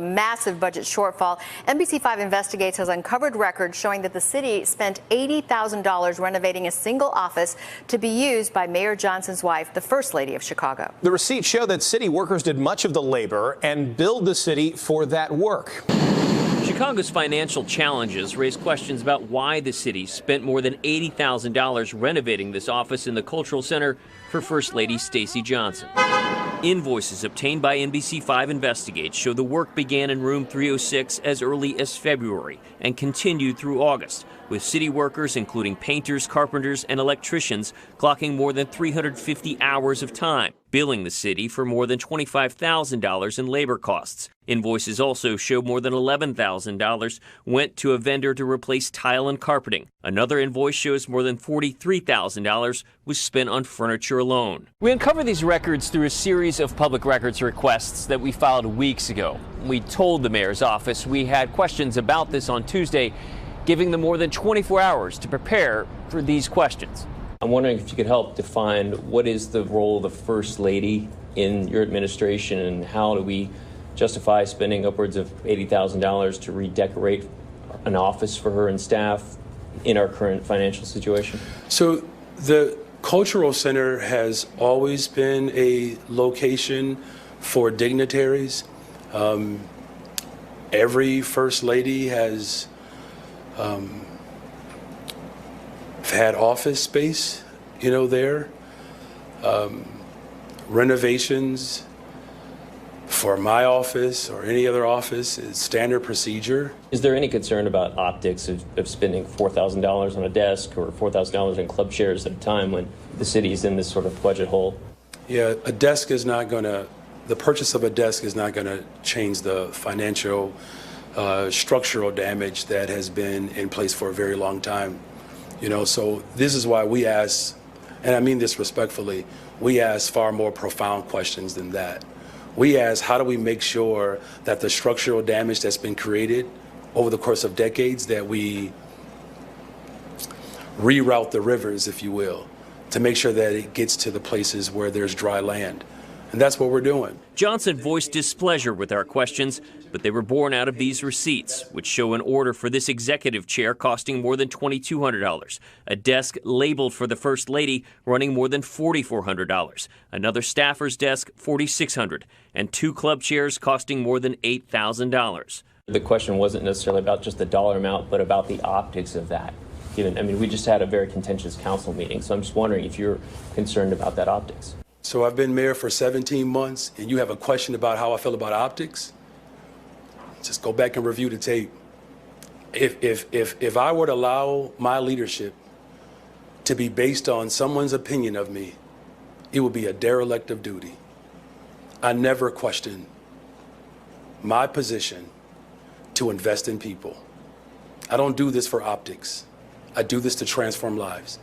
Massive budget shortfall. NBC5 Investigates has uncovered records showing that the city spent $80,000 renovating a single office to be used by Mayor Johnson's wife, the First Lady of Chicago. The receipts show that city workers did much of the labor and billed the city for that work. Chicago's financial challenges raise questions about why the city spent more than $80,000 renovating this office in the Cultural Center for First Lady Stacey Johnson. Invoices obtained by NBC5 Investigates show the work began in room 306 as early as February and continued through August, with city workers, including painters, carpenters, and electricians, clocking more than 350 hours of time, billing the city for more than $25,000 in labor costs. Invoices also show more than $11,000 went to a vendor to replace tile and carpeting. Another invoice shows more than $43,000 was spent on furniture alone. We uncovered these records through a series of public records requests that we filed weeks ago. We told the mayor's office we had questions about this on Tuesday, giving them more than 24 hours to prepare for these questions. I'm wondering if you could help define what is the role of the First Lady in your administration, and how do we justify spending upwards of $80,000 to redecorate an office for her and staff in our current financial situation? So the Cultural Center has always been a location for dignitaries. Every First Lady has had office space, there. Renovations for my office or any other office is standard procedure. Is there any concern about optics of spending $4,000 on a desk or $4,000 in club chairs at a time when the city is in this sort of budget hole? Yeah, a desk is not going to, the purchase of a desk is not going to change the financial structural damage that has been in place for a very long time. So this is why we ask, and I mean this respectfully, we ask far more profound questions than that. We ask, how do we make sure that the structural damage that's been created over the course of decades, that we reroute the rivers, if you will, to make sure that it gets to the places where there's dry land. And that's what we're doing. Johnson voiced displeasure with our questions, but they were born out of these receipts, which show an order for this executive chair costing more than $2,200, a desk labeled for the First Lady running more than $4,400, another staffer's desk $4,600, and 2 club chairs costing more than $8,000. The question wasn't necessarily about just the dollar amount, but about the optics of that. We just had a very contentious council meeting, so I'm just wondering if you're concerned about that optics. So I've been mayor for 17 months, and you have a question about how I feel about optics? Just go back and review the tape. If I were to allow my leadership to be based on someone's opinion of me, it would be a derelict of duty. I never question my position to invest in people. I don't do this for optics. I do this to transform lives.